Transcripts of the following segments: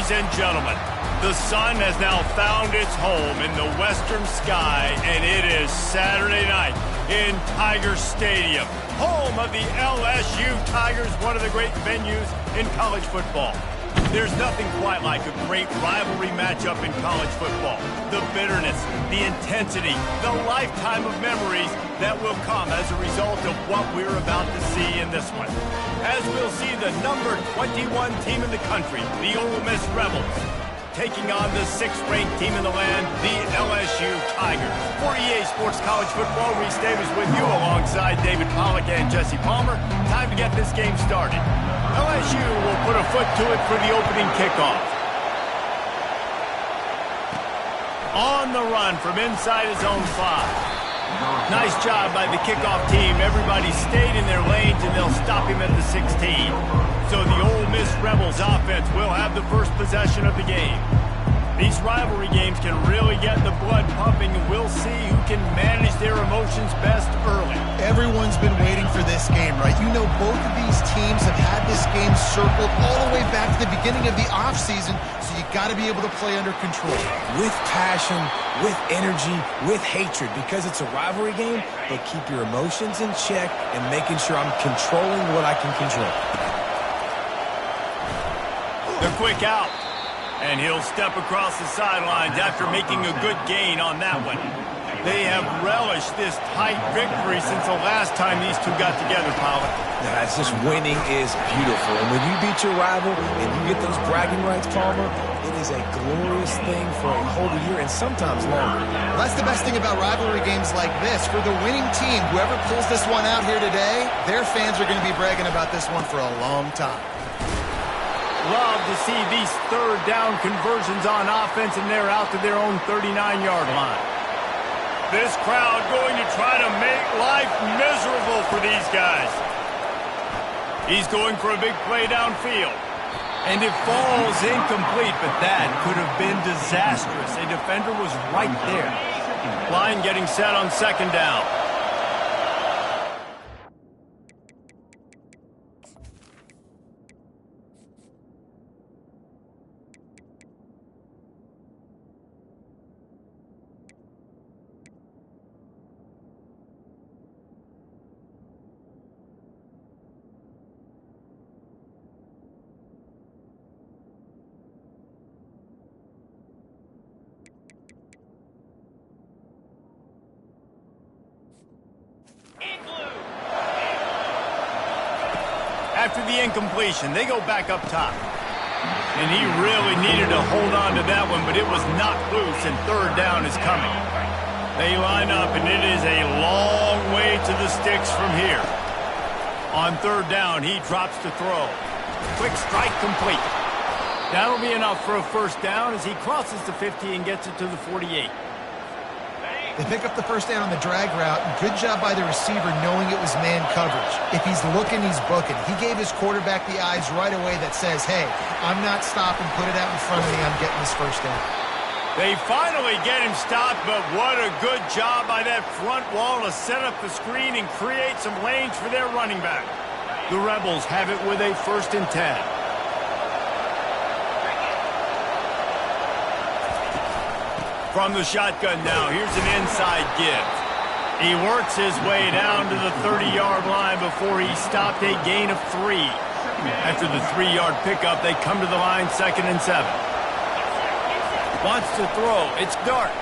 Ladies and gentlemen, the sun has now found its home in the western sky, and it is Saturday night in Tiger Stadium, home of the LSU Tigers, one of the great venues in college football. There's nothing quite like a great rivalry matchup in college football. The bitterness, the intensity, the lifetime of memories that will come as a result of what we're about to see in this one. As we'll see the number 21 team in the country, the Ole Miss Rebels, taking on the 6th-ranked team in the land, the LSU Tigers. For EA Sports College Football, Reese Davis with you alongside David Pollack and Jesse Palmer. Time to get this game started. LSU will put a foot to it for the opening kickoff. On the run from inside his own 5. Nice job by the kickoff team. Everybody stayed in their lanes, and they'll stop him at the 16. So the Ole Miss Rebels offense will have the first possession of the game. These rivalry games can really get the blood pumping, and we'll see who can manage their emotions best early. Everyone's been waiting for this game, right? You know, both of these teams have had this game circled all the way back to the beginning of the offseason, so you got to be able to play under control. With passion, with energy, with hatred, because it's a rivalry game, but keep your emotions in check and making sure I'm controlling what I can control. The quick out. And he'll step across the sidelines after making a good gain on that one. They have relished this tight victory since the last time these two got together, Pollack. It's just winning is beautiful. And when you beat your rival and you get those bragging rights, Palmer, it is a glorious thing for a whole year and sometimes longer. Well, that's the best thing about rivalry games like this. For the winning team, whoever pulls this one out here today, their fans are going to be bragging about this one for a long time. Love to see these third down conversions on offense, and they're out to their own 39-yard line. This crowd going to try to make life miserable for these guys. He's going for a big play downfield. And it falls incomplete, but that could have been disastrous. A defender was right there. Line getting set on 2nd down. After the incompletion, they go back up top. And he really needed to hold on to that one, but it was knocked loose, and 3rd down is coming. They line up, and it is a long way to the sticks from here. On 3rd down, he drops to throw. Quick strike complete. That'll be enough for a 1st down as he crosses the 50 and gets it to the 48. They pick up the 1st down on the drag route. Good job by the receiver knowing it was man coverage. If he's looking, he's booking. He gave his quarterback the eyes right away that says, hey, I'm not stopping. Put it out in front of me. I'm getting this 1st down. They finally get him stopped, but what a good job by that front wall to set up the screen and create some lanes for their running back. The Rebels have it with a 1st and 10. From the shotgun now, here's an inside give. He works his way down to the 30-yard line before he stopped a gain of 3. After the 3-yard pickup, they come to the line 2nd and 7. Wants to throw. It's Dart.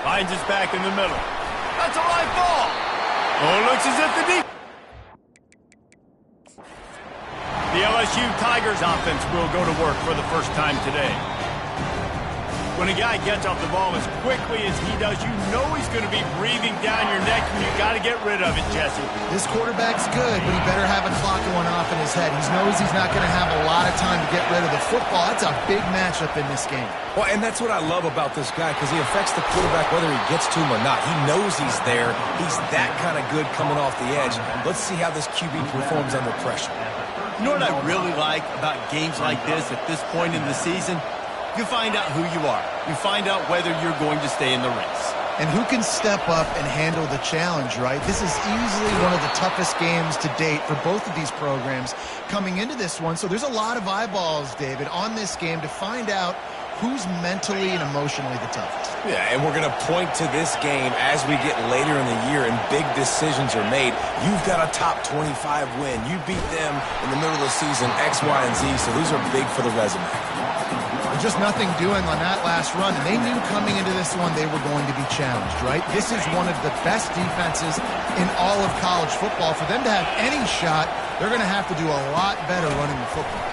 Finds his back in the middle. That's a live ball. Oh, looks as if the LSU Tigers offense will go to work for the first time today. When a guy gets off the ball as quickly as he does, you know he's going to be breathing down your neck, and you got to get rid of it, Jesse. This quarterback's good, but he better have a clock going off in his head. He knows he's not going to have a lot of time to get rid of the football. That's a big matchup in this game. Well, and that's what I love about this guy, because he affects the quarterback whether he gets to him or not. He knows he's there. He's that kind of good coming off the edge. Let's see how this QB performs under pressure. You know what I really like about games like this at this point in the season? You find out who you are. You find out whether you're going to stay in the race. And who can step up and handle the challenge, right? This is easily one of the toughest games to date for both of these programs coming into this one. So there's a lot of eyeballs, David, on this game to find out who's mentally and emotionally the toughest. Yeah, and we're going to point to this game as we get later in the year and big decisions are made. You've got a top 25 win. You beat them in the middle of the season, X, Y, and Z, so these are big for the resume. Just nothing doing on that last run, and they knew coming into this one they were going to be challenged, right? This is one of the best defenses in all of college football. For them to have any shot, they're going to have to do a lot better running the football.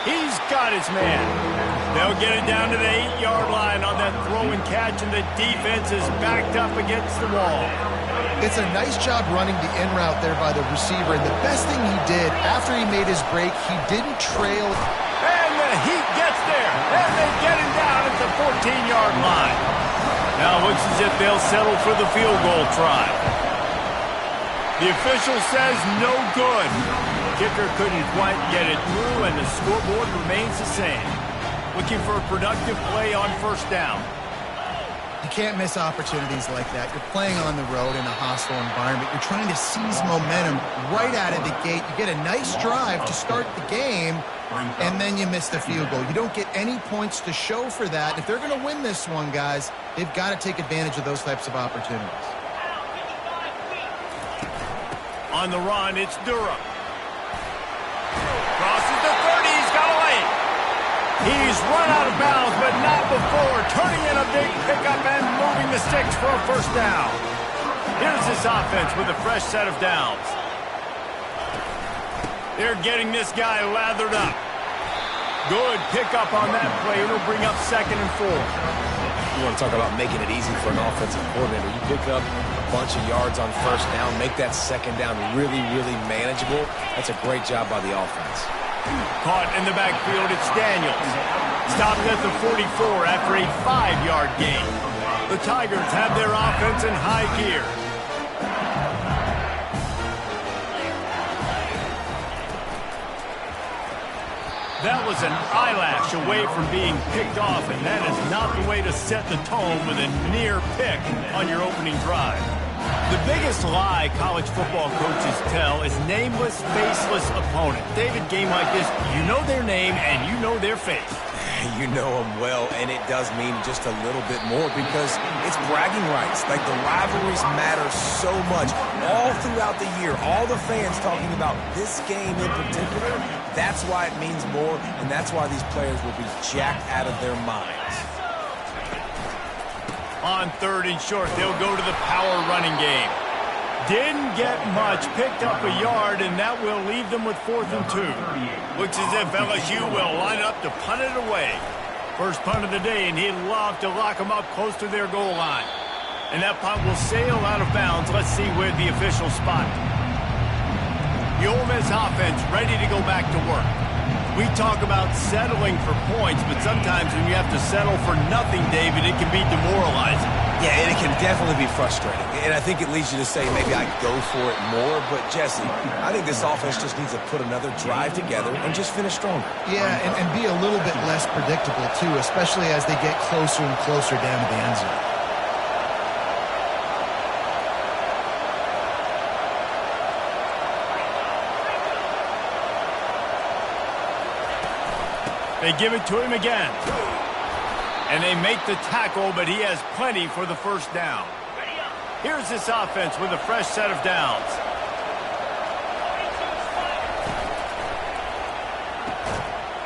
He's got his man. They'll get it down to the 8-yard line on that throw and catch, and the defense is backed up against the wall. It's a nice job running the in route there by the receiver, and the best thing he did after he made his break, he didn't trail. And the heat gets there, and they get him down at the 14-yard line. Now it looks as if they'll settle for the field goal try. The official says no good. Kicker couldn't quite get it through, and the scoreboard remains the same. Looking for a productive play on first down. You can't miss opportunities like that. You're playing on the road in a hostile environment. You're trying to seize momentum right out of the gate. You get a nice drive to start the game, and then you miss the field goal. You don't get any points to show for that. If they're going to win this one, guys, they've got to take advantage of those types of opportunities. On the run, it's Durham. Crosses the 30, he's got a lane. He's run out of bounds, but not before turning in a big pickup and moving the sticks for a first down. Here's this offense with a fresh set of downs. They're getting this guy lathered up. Good pickup on that play. It'll bring up 2nd and 4. You want to talk about making it easy for an offensive coordinator. You pick up a bunch of yards on first down, make that second down really, really manageable. That's a great job by the offense. Caught in the backfield, it's Daniels. Stopped at the 44 after a 5-yard gain. The Tigers have their offense in high gear. That was an eyelash away from being picked off, and that is not the way to set the tone with a near pick on your opening drive. The biggest lie college football coaches tell is nameless, faceless opponent. David, game like this, you know their name and you know their face. You know them well, and it does mean just a little bit more because it's bragging rights. Like, the rivalries matter so much. All throughout the year, all the fans talking about this game in particular, that's why it means more, and that's why these players will be jacked out of their minds. On 3rd and short, they'll go to the power running game. Didn't get much, picked up a yard, and that will leave them with 4th and 2. Looks as if LSU will line up to punt it away. First punt of the day, and he'd love to lock them up close to their goal line. And that punt will sail out of bounds. Let's see where the official spot it. The Ole Miss offense ready to go back to work. We talk about settling for points, but sometimes when you have to settle for nothing, David, it can be demoralizing. Yeah, and it can definitely be frustrating. And I think it leads you to say maybe I go for it more. But, Jesse, I think this offense just needs to put another drive together and just finish stronger. Yeah, and be a little bit less predictable, too, especially as they get closer and closer down to the end zone. They give it to him again. And they make the tackle, but he has plenty for the first down. Here's this offense with a fresh set of downs.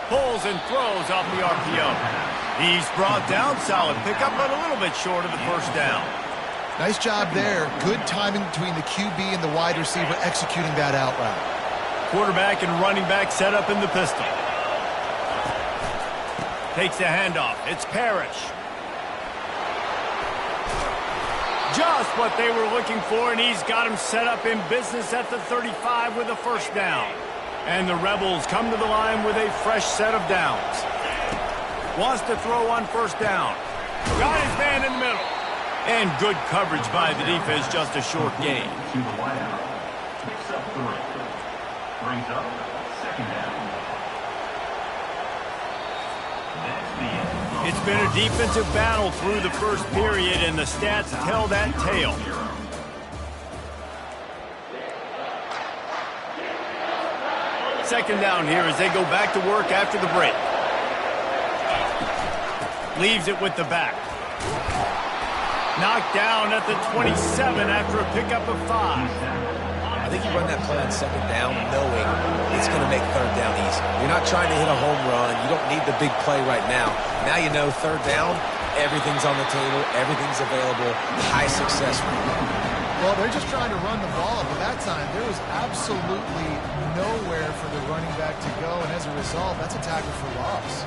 Pulls and throws off the RPO. He's brought down, solid pickup, but a little bit short of the first down. Nice job there. Good timing between the QB and the wide receiver executing that out route. Quarterback and running back set up in the pistol. Takes the handoff. It's Parrish. Just what they were looking for, and he's got him set up in business at the 35 with a first down. And the Rebels come to the line with a fresh set of downs. Wants to throw on first down. Got his man in the middle. And good coverage by the defense, just a short gain. To the wideout. Picks up 3. Brings up 2nd down. That's the end. It's been a defensive battle through the first period, and the stats tell that tale. Second down here as they go back to work after the break. Leaves it with the back. Knocked down at the 27 after a pickup of 5. I think you run that play on second down knowing it's going to make third down easy. You're not trying to hit a home run. You don't need the big play right now. Now you know third down, everything's on the table, everything's available, high success rate. Well, they're just trying to run the ball, but that time there was absolutely nowhere for the running back to go, and as a result, that's a tackle for loss.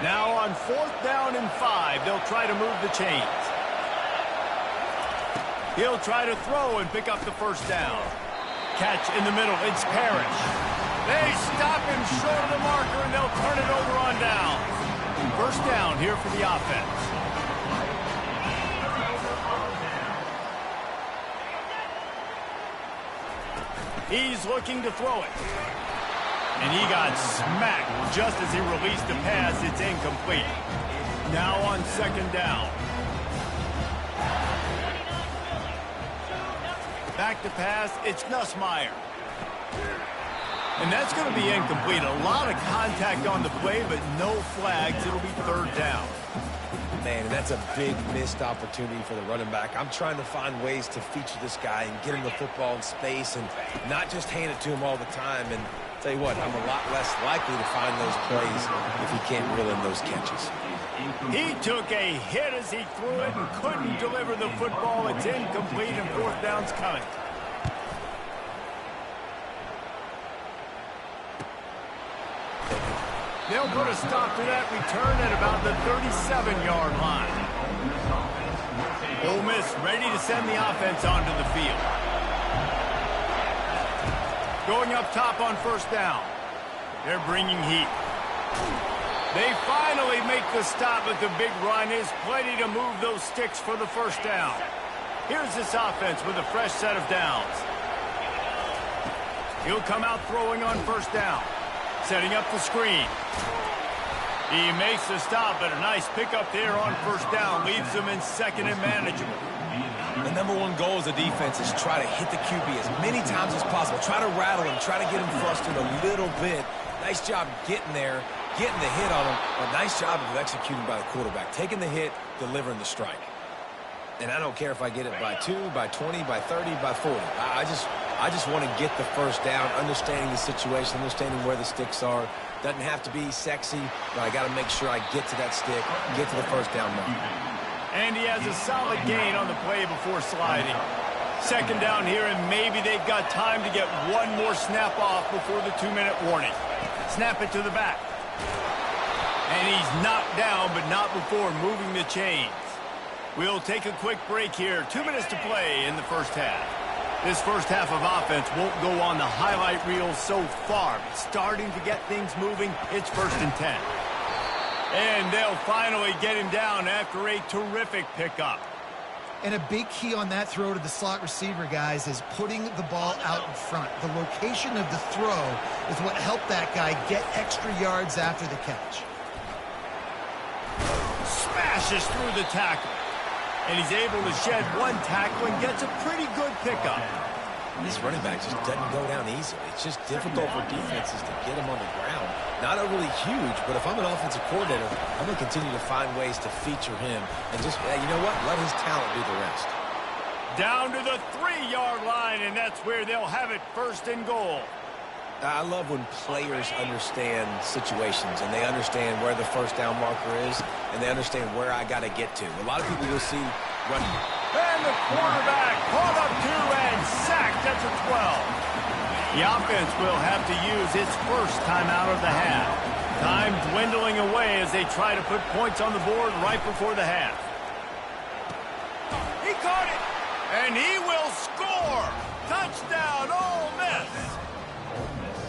Now on 4th down and 5, they'll try to move the chains. He'll try to throw and pick up the first down. Catch in the middle, it's Parrish. They stop him short of the marker, and they'll turn it over on down. First down here for the offense. He's looking to throw it. And he got smacked just as he released the pass. It's incomplete. Now on second down. Back to pass, it's Nussmeier. And that's going to be incomplete. A lot of contact on the play, but no flags. It'll be third down. Man, and that's a big missed opportunity for the running back. I'm trying to find ways to feature this guy and get him the football in space and not just hand it to him all the time. And tell you what, I'm a lot less likely to find those plays if he can't reel in those catches. He took a hit as he threw it and couldn't deliver the football. It's incomplete, and fourth down's coming. They'll put a stop to that return at about the 37-yard line. Ole Miss ready to send the offense onto the field. Going up top on first down. They're bringing heat. They finally make the stop, but the big run is plenty to move those sticks for the first down. Here's this offense with a fresh set of downs. He'll come out throwing on first down. Setting up the screen. He makes the stop, but a nice pickup there on first down. Leaves them in second and manageable. The number one goal as a defense is try to hit the QB as many times as possible. Try to rattle him. Try to get him flustered a little bit. Nice job getting there, getting the hit on him. But nice job of executing by the quarterback. Taking the hit, delivering the strike. And I don't care if I get it by 2, by 20, by 30, by 40. I just want to get the first down, understanding the situation, understanding where the sticks are. Doesn't have to be sexy, but I got to make sure I get to that stick, get to the first down mark. And he has a solid gain on the play before sliding. Second down here, and maybe they've got time to get one more snap off before the 2-minute warning. Snap it to the back. And he's knocked down, but not before moving the chains. We'll take a quick break here. 2 minutes to play in the first half. This first half of offense won't go on the highlight reel so far. But starting to get things moving, it's 1st and 10. And they'll finally get him down after a terrific pickup. And a big key on that throw to the slot receiver, guys, is putting the ball out in front. The location of the throw is what helped that guy get extra yards after the catch. Smashes through the tackle. And he's able to shed one tackle and gets a pretty good pickup. This running back just doesn't go down easily. It's just difficult for defenses to get him on the ground. Not overly huge, but if I'm an offensive coordinator, I'm going to continue to find ways to feature him and just, you know what, let his talent do the rest. Down to the 3-yard line, and that's where they'll have it 1st and goal. I love when players understand situations and they understand where the first down marker is and they understand where I got to get to. A lot of people you'll see running. And the quarterback caught up to and sacked at the 12. The offense will have to use its first timeout of the half. Time dwindling away as they try to put points on the board right before the half. He caught it, and he will score. Touchdown, Ole Miss.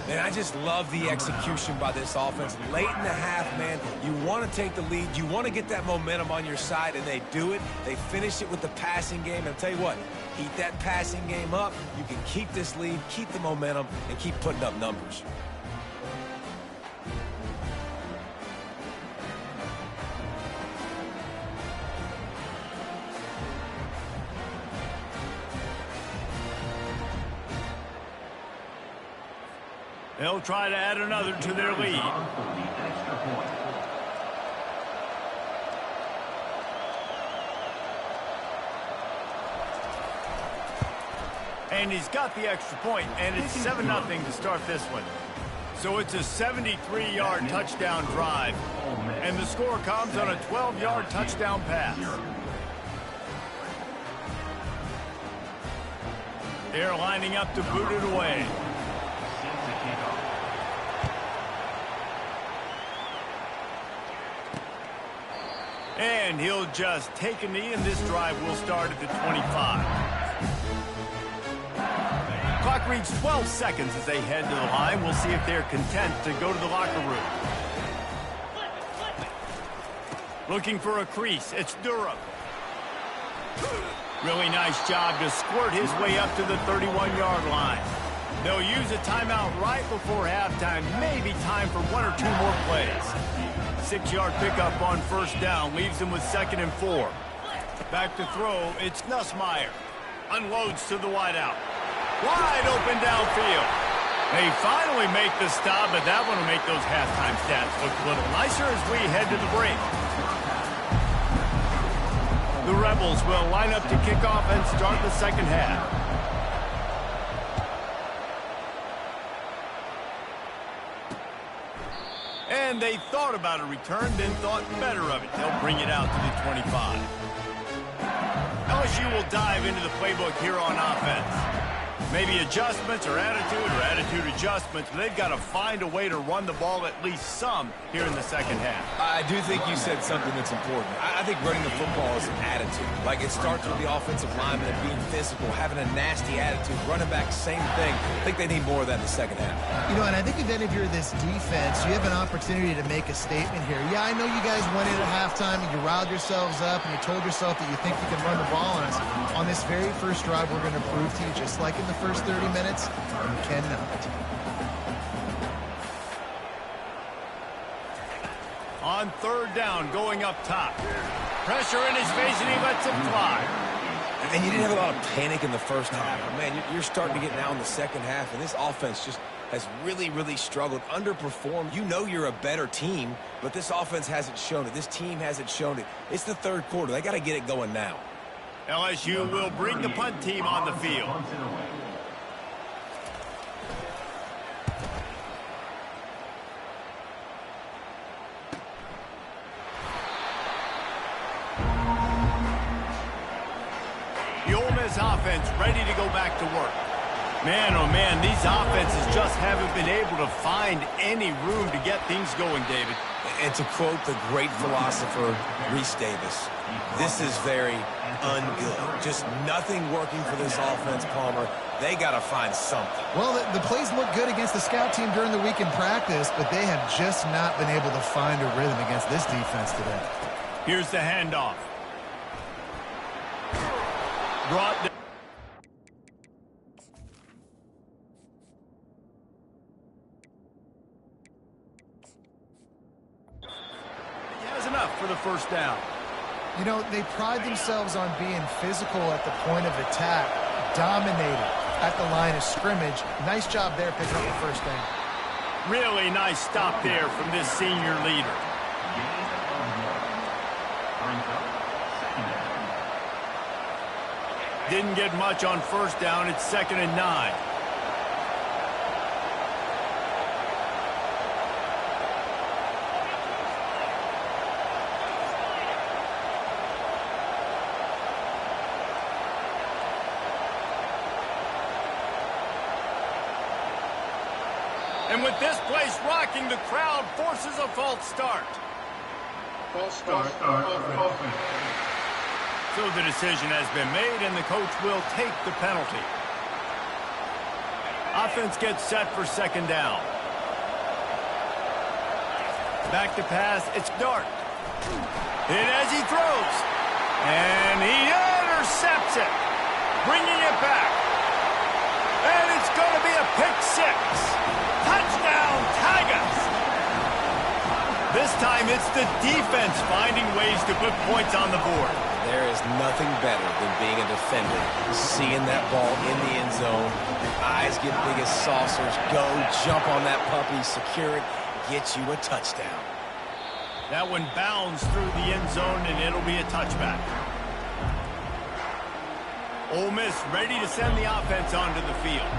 Man, I just love the execution by this offense. Late in the half, man, you want to take the lead. You want to get that momentum on your side, and they do it. They finish it with the passing game. And I'll tell you what, keep that passing game up. You can keep this lead, keep the momentum, and keep putting up numbers. They'll try to add another to their lead. And he's got the extra point, and it's 7-0 to start this one. So it's a 73-yard touchdown drive, and the score comes on a 12-yard touchdown pass. They're lining up to boot it away. And he'll just take a knee, and this drive will start at the 25. Clock reads 12 seconds as they head to the line. We'll see if they're content to go to the locker room. Looking for a crease. It's Durham. Really nice job to squirt his way up to the 31-yard line. They'll use a timeout right before halftime. Maybe time for 1 or 2 more plays. 6-yard pickup on first down leaves them with 2nd and 4. Back to throw. It's Nussmeier. Unloads to the wideout. Wide open downfield. They finally make the stop, but that one will make those halftime stats look a little nicer as we head to the break. The Rebels will line up to kick off and start the second half. And they thought about a return, then thought better of it. They'll bring it out to the 25. LSU will dive into the playbook here on offense. Maybe adjustments or attitude adjustments, but they've got to find a way to run the ball at least some here in the second half. I do think you said something that's important. I think running the football is an attitude. Like, it starts with the offensive lineman and being physical, having a nasty attitude. Running back, same thing. I think they need more of that in the second half. You know, and I think if you're this defense, you have an opportunity to make a statement here. Yeah, I know you guys went in at halftime and you riled yourselves up and you told yourself that you think you can run the ball on us. On this very first drive, we're going to prove to you, just like in the first 30 minutes, you cannot. On third down, going up top. Pressure in his face, and he lets it fly. And you didn't have a lot of panic in the first half. But man, you're starting to get now in the second half, and this offense just has really, really struggled, underperformed. You know you're a better team, but this offense hasn't shown it. This team hasn't shown it. It's the third quarter. They got to get it going now. LSU will bring the punt team on the field. The Ole Miss offense ready to go back to work. Man, oh man, these offenses just haven't been able to find any room to get things going, David. And to quote the great philosopher, Reese Davis, this is very ungood. Just nothing working for this offense, Palmer. They got to find something. Well, the plays look good against the scout team during the week in practice, but they have just not been able to find a rhythm against this defense today. Here's the handoff. Brought down. He has enough for the first down. You know, they pride themselves on being physical at the point of attack, dominating at the line of scrimmage. Nice job there picking up the first down. Really nice stop there from this senior leader. Didn't get much on first down. It's 2nd and 9. And with this place rocking, the crowd forces a false start. False start. Offense. So the decision has been made, and the coach will take the penalty. Offense gets set for 2nd down. Back to pass, it's Dart. And as he throws, and he intercepts it, bringing it back. And it's going to be a pick 6. Touchdown, Tigers! This time it's the defense finding ways to put points on the board. There is nothing better than being a defender, seeing that ball in the end zone, your eyes get big as saucers, go, jump on that puppy, secure it, get you a touchdown. That one bounds through the end zone, and it'll be a touchback. Ole Miss ready to send the offense onto the field.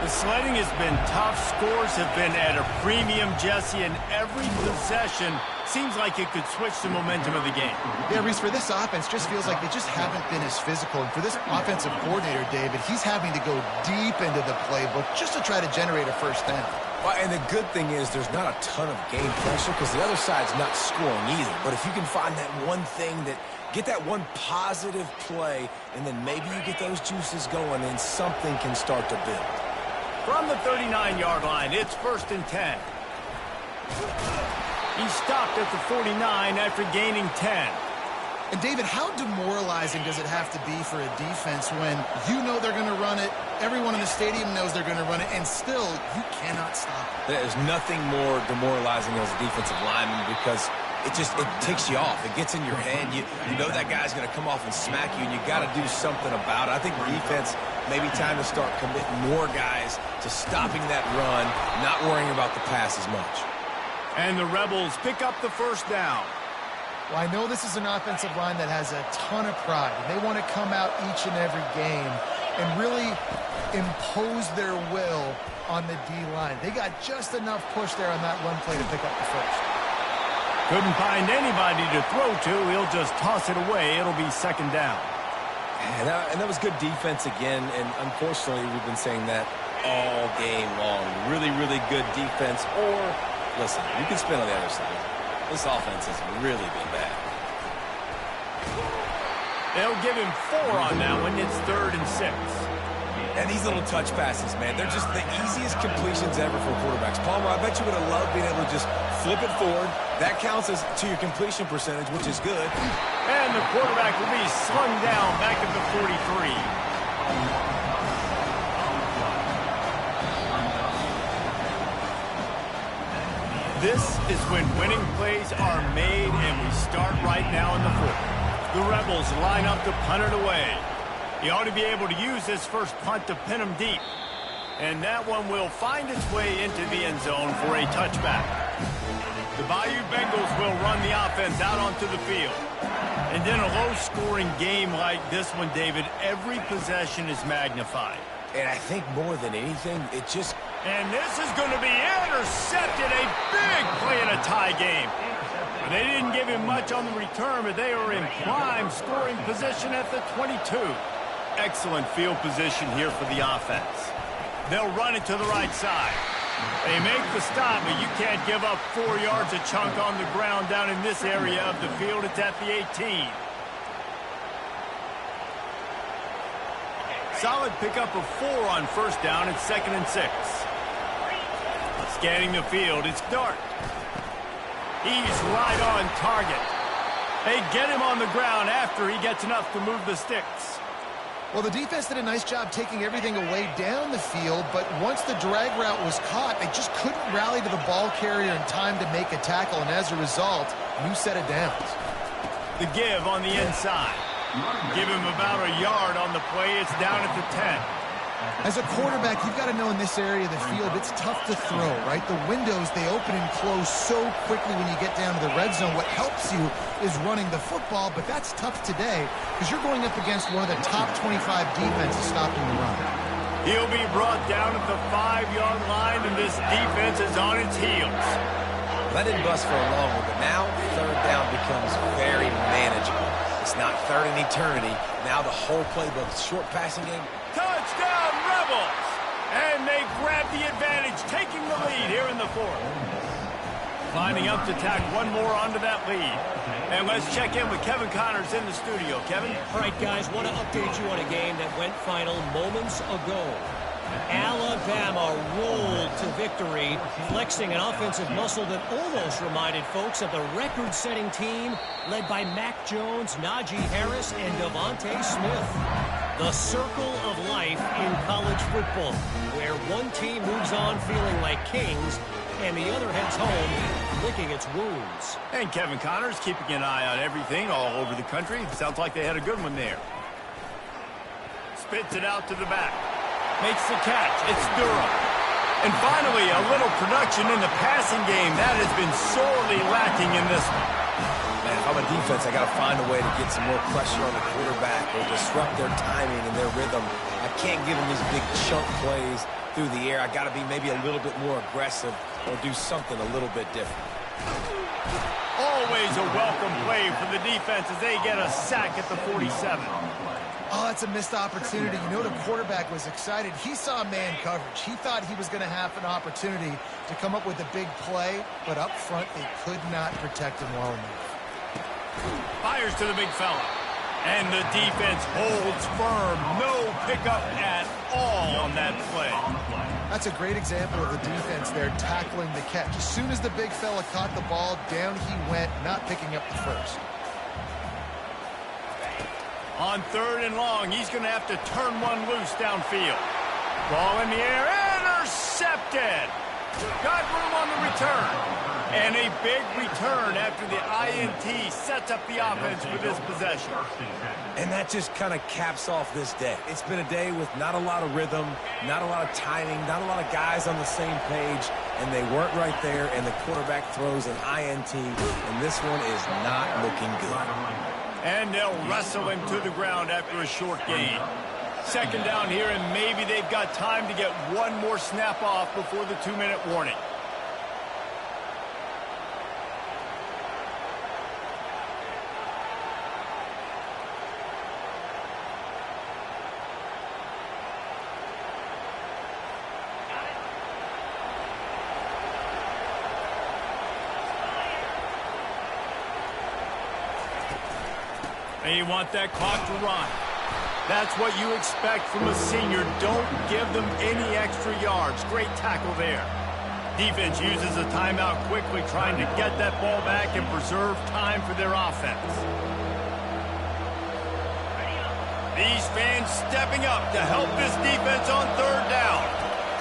The sledding has been tough. Scores have been at a premium, Jesse, and every possession seems like it could switch the momentum of the game. Yeah, Reese, for this offense, just feels like they just haven't been as physical. And for this offensive coordinator, David, he's having to go deep into the playbook just to try to generate a first down. Well, and the good thing is there's not a ton of game pressure because the other side's not scoring either. But if you can find that one thing that get that one positive play, and then maybe you get those juices going, then something can start to build. From the 39-yard line, it's 1st and 10. He stopped at the 49 after gaining 10. And, David, how demoralizing does it have to be for a defense when you know they're going to run it, everyone in the stadium knows they're going to run it, and still you cannot stop it? There's nothing more demoralizing as a defensive lineman because it ticks you off. It gets in your head. You know that guy's going to come off and smack you, and you got to do something about it. I think defense, maybe time to start committing more guys to stopping that run, not worrying about the pass as much. And the Rebels pick up the first down. Well, I know this is an offensive line that has a ton of pride. They want to come out each and every game and really impose their will on the D-line. They got just enough push there on that run play to pick up the first. Couldn't find anybody to throw to. He'll just toss it away. It'll be 2nd down. And that was good defense again, and unfortunately we've been saying that all game long. Really, really good defense. Or, listen, you can spin on the other side. This offense has really been bad. They'll give him 4 on that one. It's 3rd and 6. And these little touch passes, man, they're just the easiest completions ever for quarterbacks. Palmer, I bet you would have loved being able to just flip it forward. That counts as to your completion percentage, which is good. And the quarterback will be slung down back at the 43. This is when winning plays are made, and we start right now in the 4th. The Rebels line up to punt it away. He ought to be able to use this first punt to pin him deep. And that one will find its way into the end zone for a touchback. The Bayou Bengals will run the offense out onto the field. And in a low-scoring game like this one, David, every possession is magnified. And I think more than anything, And this is going to be intercepted. A big play in a tie game. They didn't give him much on the return, but they are in prime scoring position at the 22. Excellent field position here for the offense. They'll run it to the right side. They make the stop, but you can't give up 4 yards a chunk on the ground down in this area of the field. It's at the 18. Solid pickup of 4 on 1st down. It's 2nd and 6. Scanning the field, it's Dart. He's right on target. They get him on the ground after he gets enough to move the sticks. Well, the defense did a nice job taking everything away down the field, but once the drag route was caught, they just couldn't rally to the ball carrier in time to make a tackle, and as a result, new set of downs. The give on the inside. Give him about a yard on the play. It's down at the 10. As a quarterback, you've got to know in this area of the field, it's tough to throw, right? The windows, they open and close so quickly when you get down to the red zone. What helps you is running the football, but that's tough today because you're going up against one of the top 25 defenses stopping the run. He'll be brought down at the 5-yard line, and this defense is on its heels. That didn't bust for a long one, but now 3rd down becomes very manageable. It's not 3rd in eternity. Now the whole playbook, short passing game. Touchdown, Rebels! And they grab the advantage, taking the lead here in the 4th. Lining up to tack one more onto that lead. And let's check in with Kevin Connors in the studio. Kevin? All right, guys, want to update you on a game that went final moments ago. Alabama rolled to victory, flexing an offensive muscle that almost reminded folks of the record-setting team led by Mac Jones, Najee Harris, and Devontae Smith. The circle of life in college football, where one team moves on feeling like kings and the other heads home, licking its wounds. And Kevin Connor's keeping an eye on everything all over the country. Sounds like they had a good one there. Spits it out to the back. Makes the catch. It's Durham. And finally, a little production in the passing game. That has been sorely lacking in this one. Man, if I'm a defense, I got to find a way to get some more pressure on the quarterback or disrupt their timing and their rhythm. I can't give them these big chunk plays through the air. I got to be maybe a little bit more aggressive or do something a little bit different. Always a welcome play for the defense as they get a sack at the 47. Oh, that's a missed opportunity. You know the quarterback was excited. He saw man coverage. He thought he was going to have an opportunity to come up with a big play, but up front they could not protect him well enough. Fires to the big fella. And the defense holds firm. No pickup at all on that play. That's a great example of the defense there tackling the catch. As soon as the big fella caught the ball, down he went, not picking up the first. On 3rd and long, he's going to have to turn one loose downfield. Ball in the air, intercepted. Got room on the return. And a big return after the INT sets up the offense with this possession. And that just kind of caps off this day. It's been a day with not a lot of rhythm, not a lot of timing, not a lot of guys on the same page, and they weren't right there, and the quarterback throws an INT, and this one is not looking good. And they'll wrestle him to the ground after a short gain. 2nd down here, and maybe they've got time to get one more snap off before the 2-minute warning. And you want that clock to run. That's what you expect from a senior. Don't give them any extra yards. Great tackle there. Defense uses a timeout quickly, trying to get that ball back and preserve time for their offense. These fans stepping up to help this defense on 3rd down.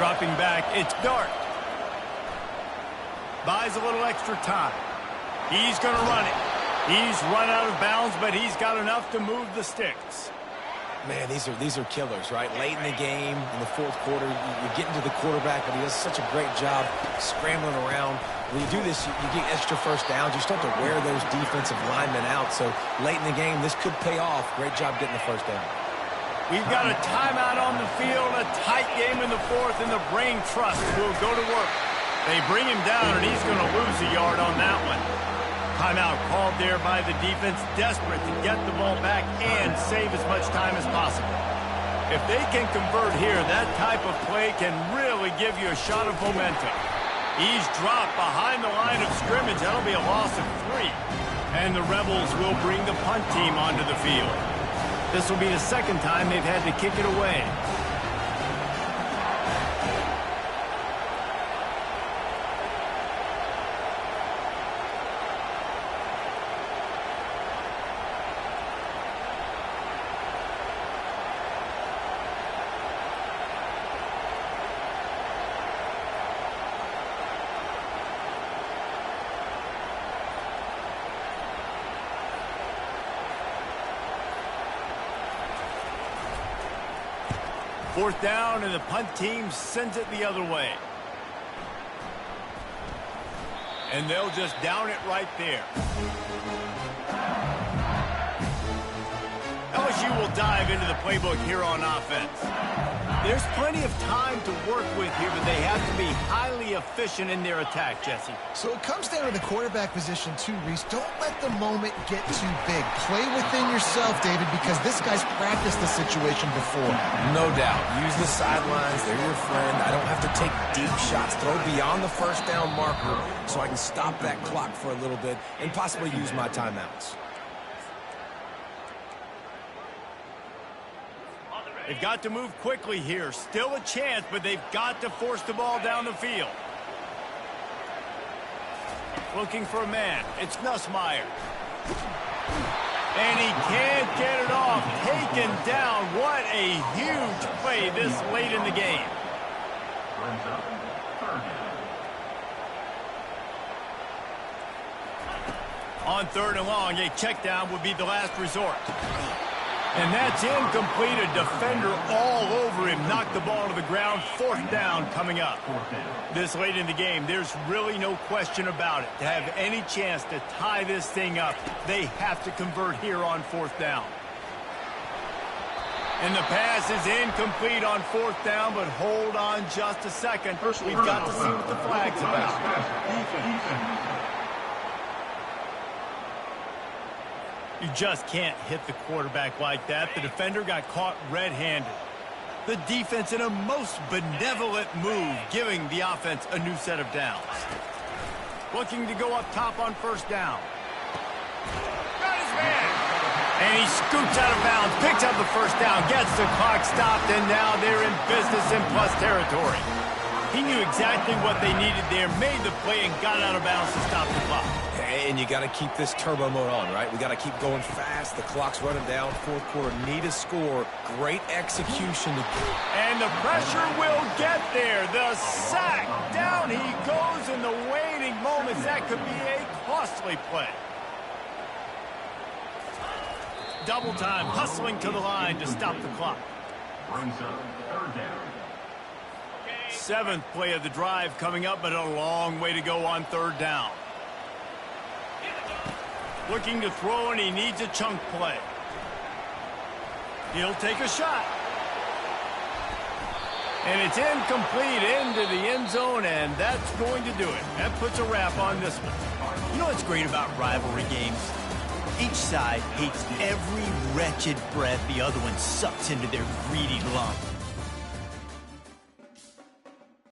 Dropping back, it's Dart. Buys a little extra time. He's going to run it. He's run out of bounds, but he's got enough to move the sticks. Man, these are killers, right? Late in the game, in the 4th quarter, you're getting to the quarterback, but he does such a great job scrambling around. When you do this, you get extra first downs. You start to wear those defensive linemen out. So late in the game, this could pay off. Great job getting the first down. We've got a timeout on the field, a tight game in the 4th, and the brain trust will go to work. They bring him down, and he's going to lose a yard on that one. Timeout called there by the defense, desperate to get the ball back and save as much time as possible. If they can convert here, that type of play can really give you a shot of momentum. He's dropped behind the line of scrimmage. That'll be a loss of 3. And the Rebels will bring the punt team onto the field. This will be the 2nd time they've had to kick it away. Fourth down, and the punt team sends it the other way. And they'll just down it right there. LSU will dive into the playbook here on offense. There's plenty of time to work with here, but they have to be highly efficient in their attack, Jesse. So it comes down to the quarterback position too, Reese. Don't let the moment get too big. Play within yourself, David, because this guy's practiced the situation before. No doubt. Use the sidelines. They're your friend. I don't have to take deep shots. Throw beyond the first down marker so I can stop that clock for a little bit and possibly use my timeouts. They've got to move quickly here. Still a chance, but they've got to force the ball down the field. Looking for a man. It's Nussmeier. And he can't get it off. Taken down. What a huge play this late in the game. On 3rd and long, a check down would be the last resort. And that's incomplete. A defender all over him. Knocked the ball to the ground. 4th down coming up. This late in the game, there's really no question about it. To have any chance to tie this thing up, they have to convert here on 4th down. And the pass is incomplete on 4th down, but hold on just a second. We've got to see what the flag's about. You just can't hit the quarterback like that. The defender got caught red-handed. The defense in a most benevolent move, giving the offense a new set of downs. Looking to go up top on 1st down. Got his man. And he scoops out of bounds, picks up the 1st down, gets the clock stopped, and now they're in business in plus territory. He knew exactly what they needed there, made the play, and got out of bounds to stop the clock. And you got to keep this turbo mode on, right? We got to keep going fast. The clock's running down. 4th quarter, need a score. Great execution. And the pressure will get there. The sack. Down he goes in the waning moments. That could be a costly play. Double time, hustling to the line to stop the clock. 7th play of the drive coming up, but a long way to go on 3rd down. Looking to throw, and he needs a chunk play. He'll take a shot. And it's incomplete into the end zone, and that's going to do it. That puts a wrap on this one. You know what's great about rivalry games? Each side hates every wretched breath the other one sucks into their greedy lungs.